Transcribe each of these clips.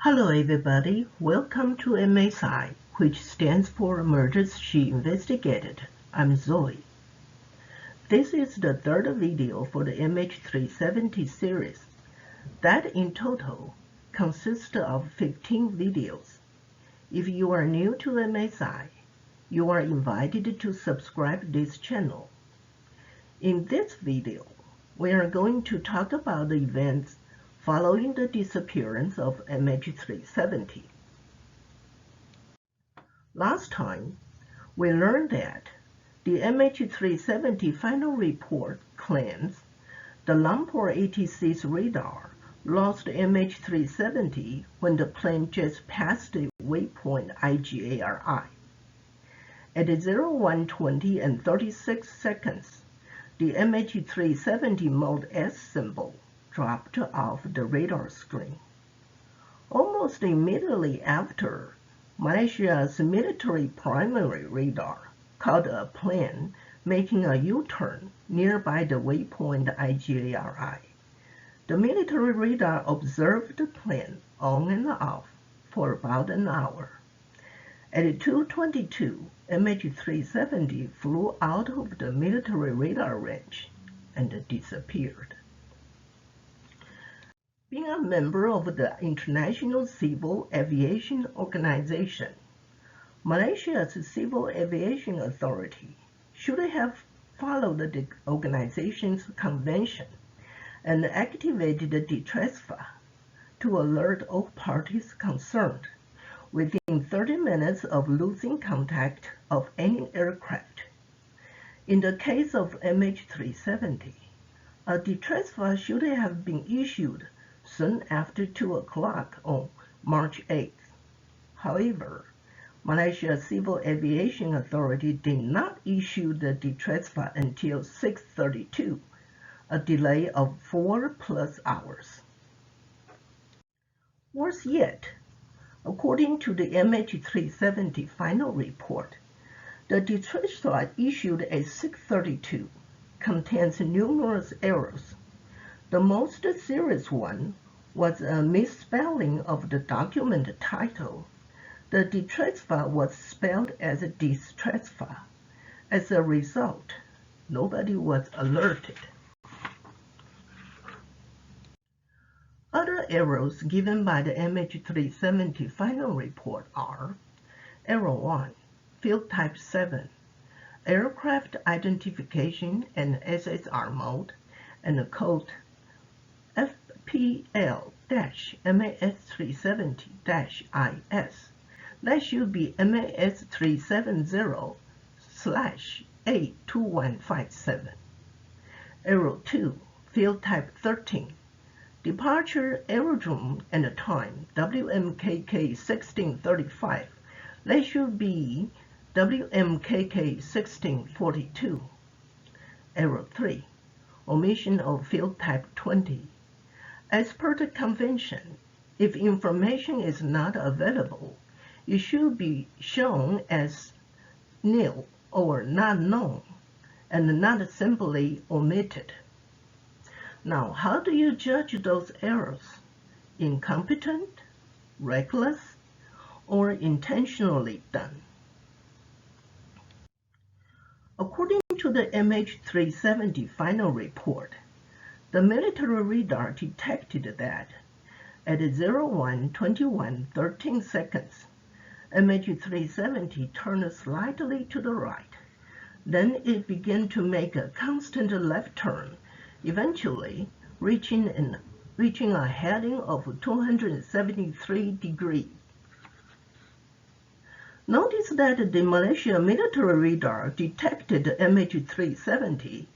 Hello everybody, welcome to MSI, which stands for Murders She Investigated. I'm Zoe. This is the third video for the MH370 series that in total consists of 15 videos. If you are new to MSI, you are invited to subscribe this channel. In this video, we are going to talk about the events following the disappearance of MH370. Last time, we learned that the MH370 final report claims the Lumpur ATC's radar lost MH370 when the plane just passed the waypoint IGARI. At 01:20 and 36 seconds, the MH370 mode S symbol dropped off the radar screen. Almost immediately after, Malaysia's military primary radar caught a plane making a U-turn nearby the waypoint IGARI. The military radar observed the plane on and off for about an hour. At 2:22, MH370 flew out of the military radar range and disappeared. Being a member of the International Civil Aviation Organization, Malaysia's Civil Aviation Authority should have followed the organization's convention and activated the DTRASFA to alert all parties concerned within 30 minutes of losing contact of any aircraft. In the case of MH370, a DTRASFA should have been issued soon after 2 o'clock on March 8th. However, Malaysia Civil Aviation Authority did not issue the DTRASFA until 6:32, a delay of 4+ hours. Worse yet, according to the MH370 final report, the DTRASFA issued at 6:32 contains numerous errors. The most serious one was a misspelling of the document title. The DTRASFA was spelled as DISTRASFA. As a result, nobody was alerted. Other errors given by the MH370 final report are: Error 1, Field Type 7, Aircraft Identification and SSR Mode, and code FPL-MAS370-IS. That should be MAS370/A2157. Error 2, Field Type 13, Departure Aerodrome and Time WMKK 1635. That should be WMKK 1642. Error 3, Omission of Field Type 20. As per the convention, if information is not available, it should be shown as nil or not known, and not simply omitted. Now, how do you judge those errors? Incompetent, reckless, or intentionally done? According to the MH370 final report, the military radar detected that at 01:21:13 seconds, MH370 turned slightly to the right. Then it began to make a constant left turn, eventually reaching a heading of 273 degrees. Notice that the Malaysia military radar detected MH370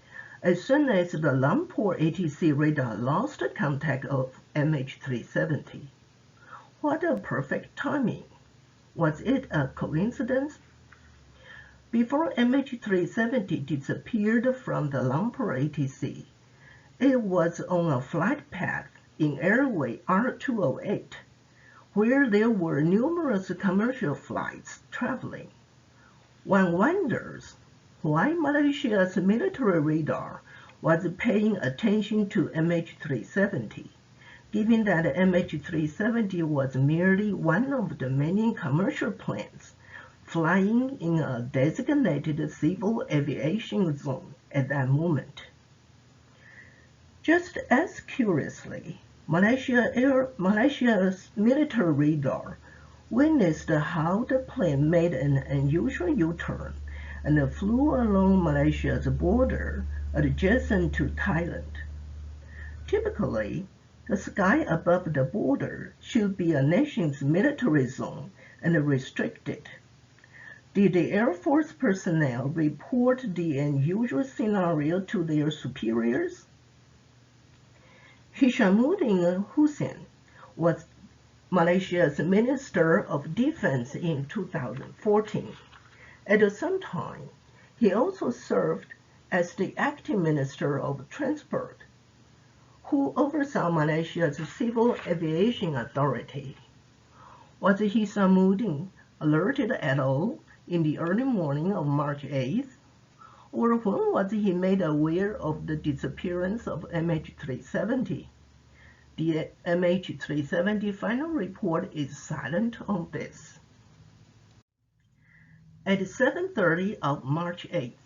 as soon as the Lumpur ATC radar lost contact of MH370. What a perfect timing! Was it a coincidence? Before MH370 disappeared from the Lumpur ATC, it was on a flight path in airway R208, where there were numerous commercial flights traveling. One wonders why Malaysia's military radar was paying attention to MH370, given that MH370 was merely one of the many commercial planes flying in a designated civil aviation zone at that moment. Just as curiously, Malaysia's military radar witnessed how the plane made an unusual U-turn and flew along Malaysia's border adjacent to Thailand. Typically, the sky above the border should be a nation's military zone and restricted. Did the Air Force personnel report the unusual scenario to their superiors? Hishamuddin Hussein was Malaysia's Minister of Defense in 2014. At the same time, he also served as the acting Minister of Transport, who oversaw Malaysia's Civil Aviation Authority. Was Hishamuddin alerted at all in the early morning of March 8th? Or when was he made aware of the disappearance of MH370? The MH370 final report is silent on this. At 7:30 of March 8th,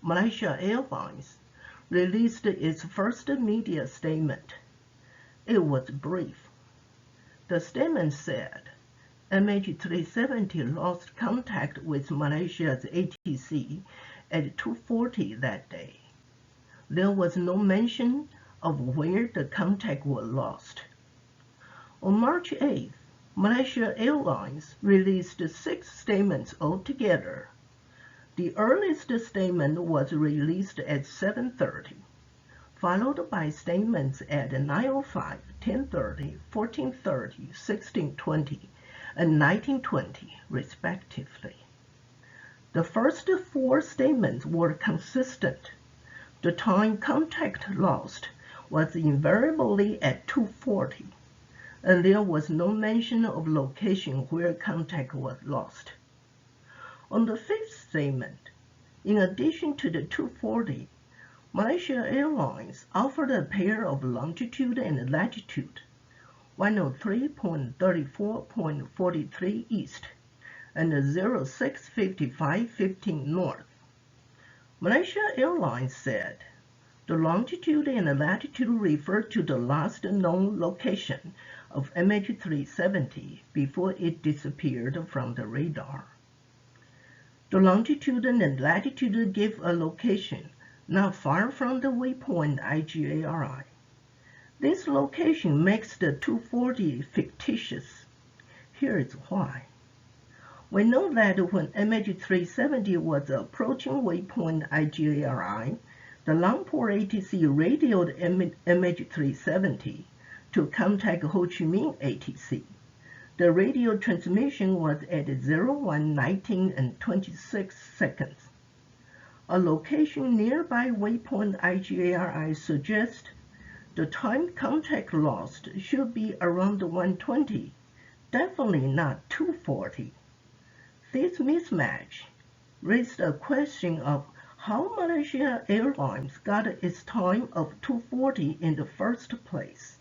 Malaysia Airlines released its first media statement. It was brief. The statement said, MH370 lost contact with Malaysia's ATC at 2:40 that day. There was no mention of where the contact was lost. On March 8th, Malaysia Airlines released 6 statements altogether. The earliest statement was released at 7:30, followed by statements at 9:05, 10:30, 14:30, 16:20, and 19:20, respectively. The first 4 statements were consistent. The time contact lost was invariably at 2:40, and there was no mention of location where contact was lost. On the 5th statement, in addition to the 2:40, Malaysia Airlines offered a pair of longitude and latitude, 103.34.43 east and 0655.15 north. Malaysia Airlines said the longitude and latitude refer to the last known location of MH370 before it disappeared from the radar. The longitude and latitude give a location not far from the waypoint IGARI. This location makes the 240 fictitious. Here is why. We know that when MH370 was approaching waypoint IGARI, the Lumpur ATC radioed MH370 to contact Ho Chi Minh ATC. The radio transmission was at 01:19 and 26 seconds. A location nearby waypoint IGARI suggests the time contact lost should be around 1:20, definitely not 2:40. This mismatch raised a question of how Malaysia Airlines got its time of 2:40 in the first place.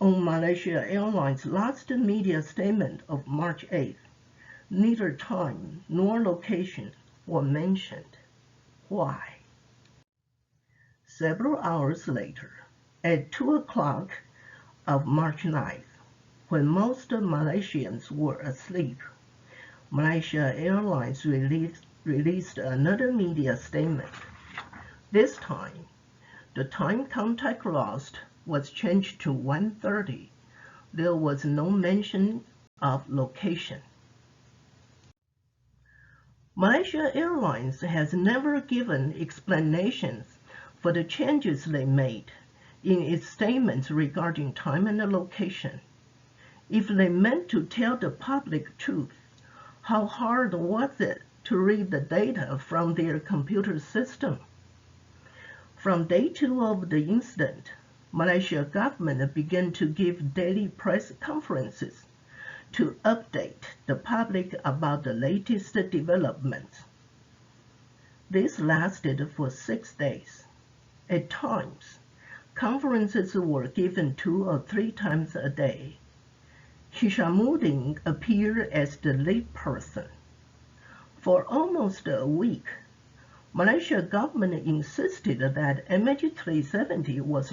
On Malaysia Airlines' last media statement of March 8th, neither time nor location were mentioned. Why? Several hours later, at 2 o'clock of March 9th, when most Malaysians were asleep, Malaysia Airlines released another media statement. This time, the time contact lost was changed to 1:30. There was no mention of location. Malaysia Airlines has never given explanations for the changes they made in its statements regarding time and location. If they meant to tell the public truth, how hard was it to read the data from their computer system? From day 2 of the incident, Malaysia government began to give daily press conferences to update the public about the latest developments. This lasted for 6 days. At times, Conferences were given 2 or 3 times a day. Hishammuddin appeared as the lead person. For almost a week, Malaysia government insisted that MH370 was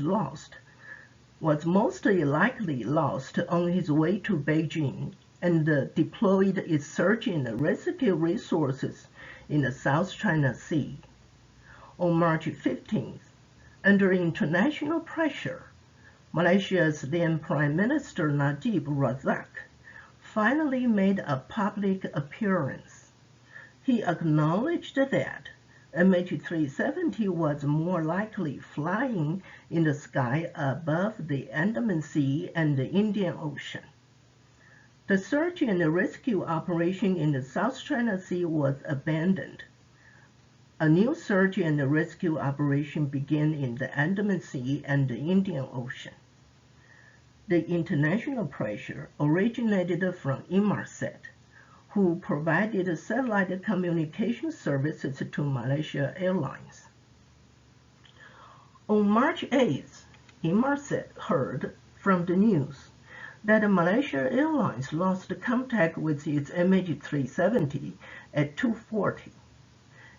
most likely lost on his way to Beijing, and deployed its search and rescue resources in the South China Sea. On March 15th, under international pressure, Malaysia's then Prime Minister Najib Razak finally made a public appearance. He acknowledged that MH370 was more likely flying in the sky above the Andaman Sea and the Indian Ocean. The search and rescue operation in the South China Sea was abandoned. A new search and rescue operation began in the Andaman Sea and the Indian Ocean. The international pressure originated from Inmarsat, who provided satellite communication services to Malaysia Airlines. On March 8th, Inmarsat heard from the news that Malaysia Airlines lost contact with its MH370 at 2:40.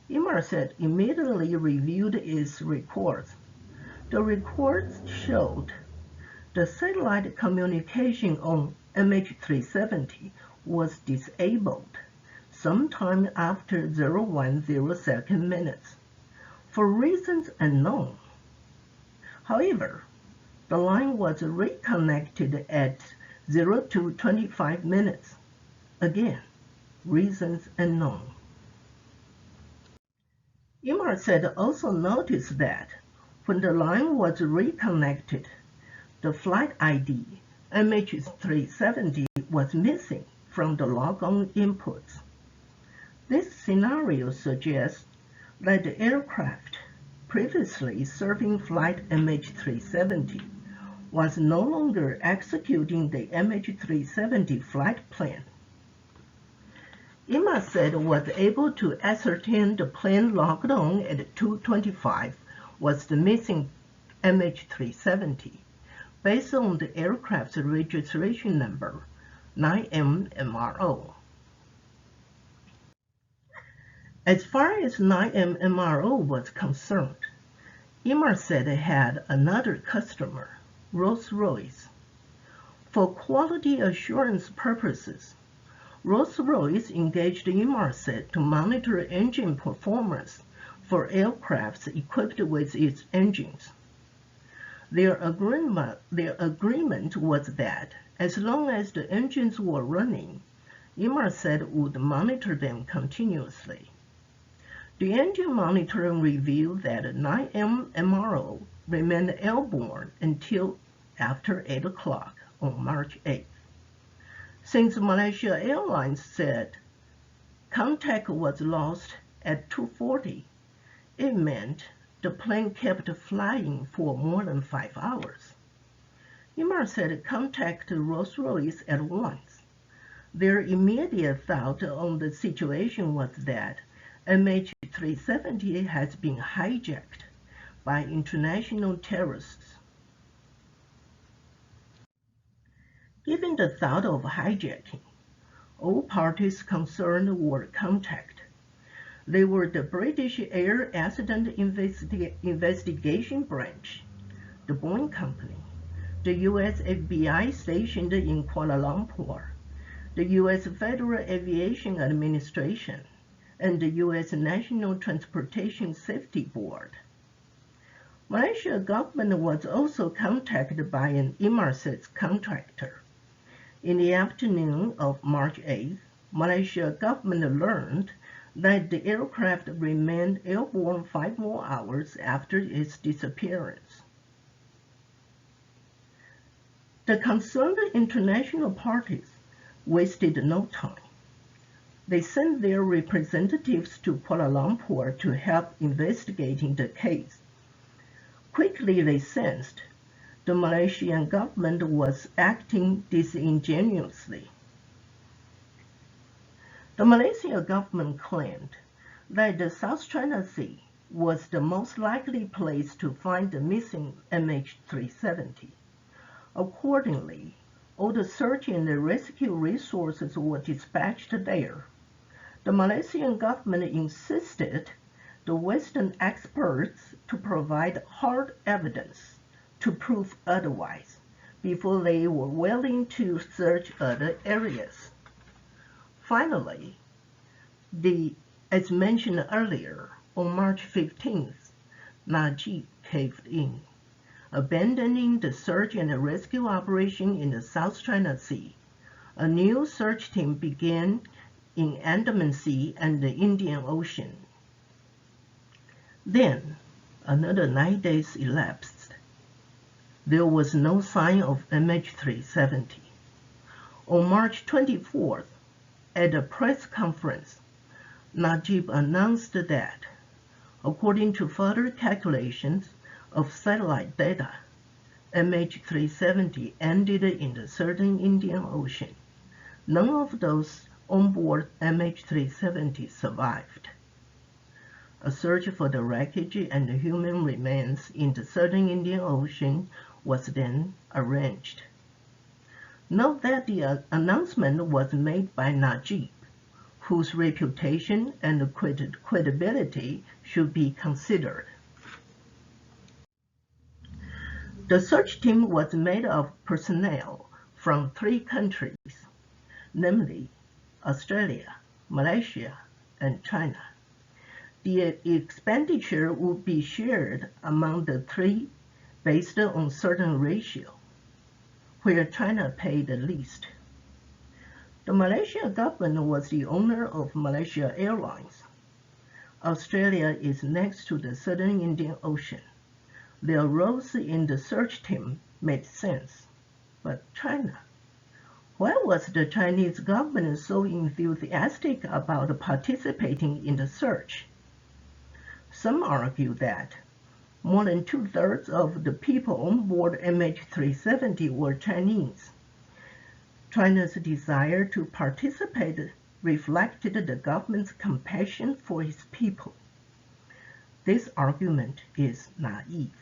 Inmarsat immediately reviewed its reports. The reports showed the satellite communication on MH370 was disabled sometime after 01:02 minutes, for reasons unknown. However, the line was reconnected at 02:25 minutes. Again, reasons unknown. Inmarsat also noticed that when the line was reconnected, the flight ID MH370 was missing from the logon inputs. This scenario suggests that the aircraft previously serving flight MH370 was no longer executing the MH370 flight plan. Inmarsat was able to ascertain the plane logged on at 2:25 was the missing MH370, based on the aircraft's registration number, 9MMRO. As far as 9MMRO was concerned, Inmarsat had another customer, Rolls-Royce. For quality assurance purposes, Rolls-Royce engaged Inmarsat to monitor engine performance for aircrafts equipped with its engines. Their agreement was that as long as the engines were running, Inmarsat would monitor them continuously. The engine monitoring revealed that 9MMRO remained airborne until after 8 o'clock on March 8th. Since Malaysia Airlines said contact was lost at 2:40, it meant the plane kept flying for more than 5 hours. Inmarsat contacted Rolls-Royce at once. Their immediate thought on the situation was that MH370 has been hijacked by international terrorists. Given the thought of hijacking, all parties concerned were contacted. They were the British Air Accident Investigation Branch, the Boeing Company, the U.S. FBI stationed in Kuala Lumpur, the U.S. Federal Aviation Administration, and the U.S. National Transportation Safety Board. Malaysia government was also contacted by an Inmarsat contractor. In the afternoon of March 8th, Malaysia government learned that the aircraft remained airborne 5 more hours after its disappearance. The concerned international parties wasted no time. They sent their representatives to Kuala Lumpur to help investigating the case. Quickly they sensed the Malaysian government was acting disingenuously. The Malaysian government claimed that the South China Sea was the most likely place to find the missing MH370. Accordingly, all the search and the rescue resources were dispatched there. The Malaysian government insisted the Western experts to provide hard evidence to prove otherwise before they were willing to search other areas. Finally, as mentioned earlier, on March 15th, Najib caved in, abandoning the search and rescue operation in the South China Sea. A new search team began in Andaman Sea and the Indian Ocean. Then, another 9 days elapsed. There was no sign of MH370. On March 24th, at a press conference, Najib announced that, according to further calculations of satellite data, MH370 ended in the southern Indian Ocean. None of those onboard MH370 survived. A search for the wreckage and the human remains in the southern Indian Ocean was then arranged. Note that the announcement was made by Najib, whose reputation and credibility should be considered. The search team was made of personnel from 3 countries, namely Australia, Malaysia, and China. The expenditure would be shared among the 3 based on certain ratio, where China paid the least. The Malaysian government was the owner of Malaysia Airlines. Australia is next to the southern Indian Ocean. Their roles in the search team made sense. But China? Why was the Chinese government so enthusiastic about participating in the search? Some argue that more than 2/3 of the people on board MH370 were Chinese. China's desire to participate reflected the government's compassion for its people. This argument is naive,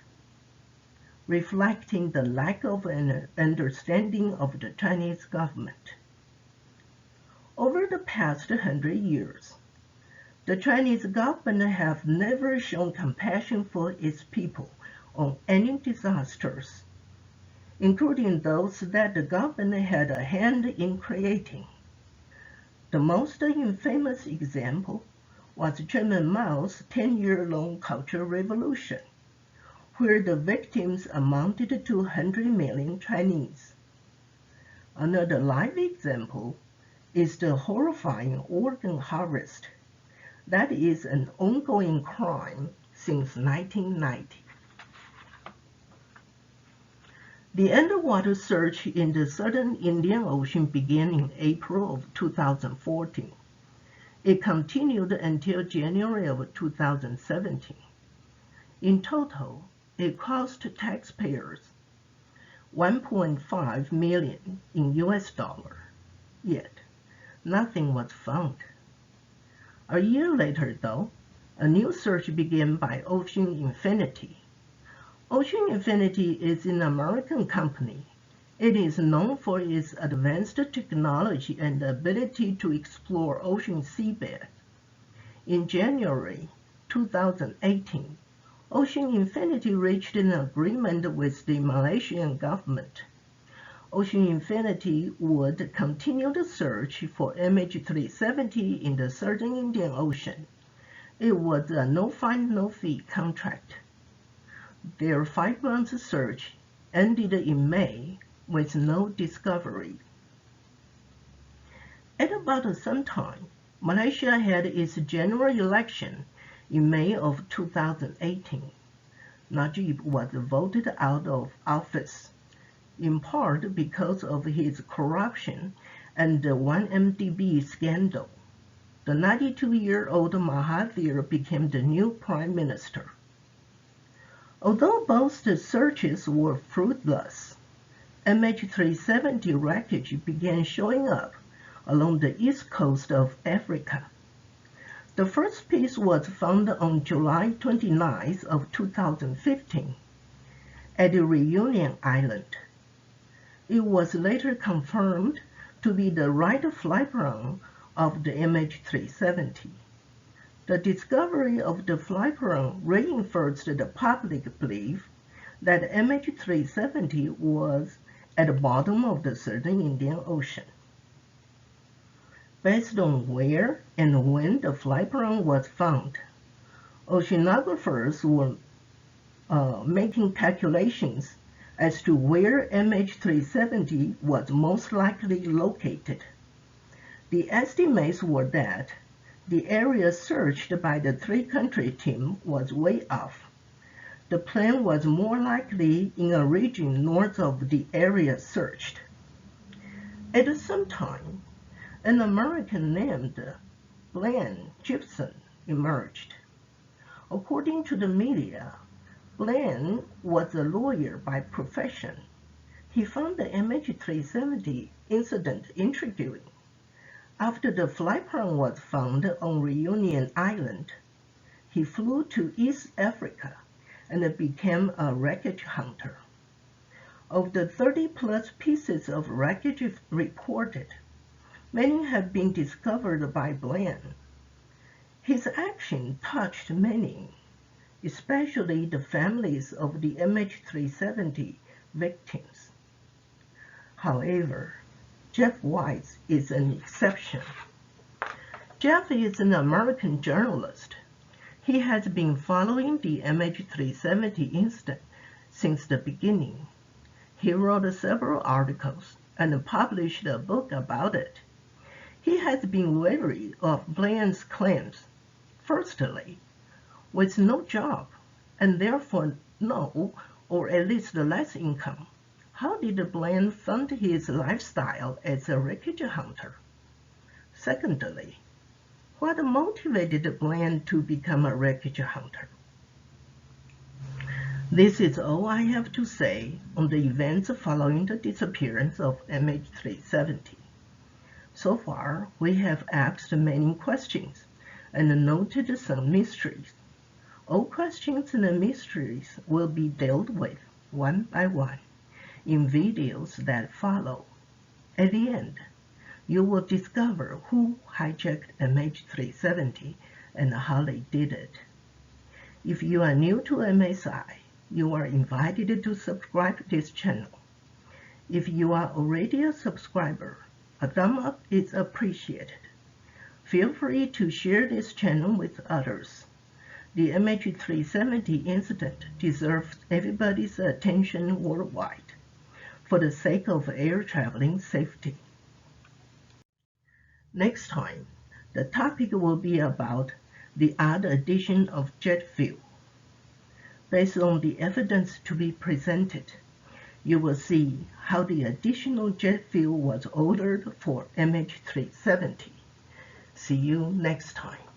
reflecting the lack of an understanding of the Chinese government. Over the past 100 years, the Chinese government have never shown compassion for its people on any disasters, including those that the government had a hand in creating. The most infamous example was Chairman Mao's 10-year-long Cultural Revolution, where the victims amounted to 100 million Chinese. Another live example is the horrifying organ harvest. That is an ongoing crime since 1990. The underwater search in the southern Indian Ocean began in April of 2014. It continued until January of 2017. In total, it cost taxpayers $1.5 million in US dollars. Yet, nothing was found. A year later, though, a new search began by Ocean Infinity. Ocean Infinity is an American company. It is known for its advanced technology and ability to explore ocean seabed. In January 2018, Ocean Infinity reached an agreement with the Malaysian government. Ocean Infinity would continue the search for MH370 in the southern Indian Ocean. It was a no-find, no-fee contract. Their 5-month search ended in May with no discovery. At about the same time, Malaysia had its general election in May of 2018. Najib was voted out of office, in part because of his corruption and the 1MDB scandal. The 92-year-old Mahathir became the new prime minister. Although both the searches were fruitless, MH370 wreckage began showing up along the east coast of Africa. The first piece was found on July 29th of 2015 at Reunion Island. It was later confirmed to be the right flyparon of the MH370. The discovery of the flyparon reinforced the public belief that MH370 was at the bottom of the Southern Indian Ocean. Based on where and when the flyparon was found, oceanographers were making calculations as to where MH370 was most likely located. The estimates were that the area searched by the three-country team was way off. The plane was more likely in a region north of the area searched. At the same time, an American named Blaine Gibson emerged. According to the media, Blaine was a lawyer by profession. He found the MH370 incident intriguing. After the flyparon was found on Reunion Island, he flew to East Africa and became a wreckage hunter. Of the 30-plus pieces of wreckage reported, many have been discovered by Blaine. His action touched many, especially the families of the MH370 victims. However, Jeff Weiss is an exception. Jeff is an American journalist. He has been following the MH370 incident since the beginning. He wrote several articles and published a book about it. He has been wary of Blaine's claims. Firstly, with no job and therefore no, or at least less income, how did Blaine fund his lifestyle as a wreckage hunter? Secondly, what motivated Blaine to become a wreckage hunter? This is all I have to say on the events following the disappearance of MH370. So far, we have asked many questions and noted some mysteries. All questions and mysteries will be dealt with one by one in videos that follow. At the end, you will discover who hijacked MH370 and how they did it. If you are new to MSI, you are invited to subscribe to this channel. If you are already a subscriber, a thumb up is appreciated. Feel free to share this channel with others. The MH370 incident deserves everybody's attention worldwide for the sake of air traveling safety. Next time, the topic will be about the odd addition of jet fuel. Based on the evidence to be presented, you will see how the additional jet fuel was ordered for MH370. See you next time.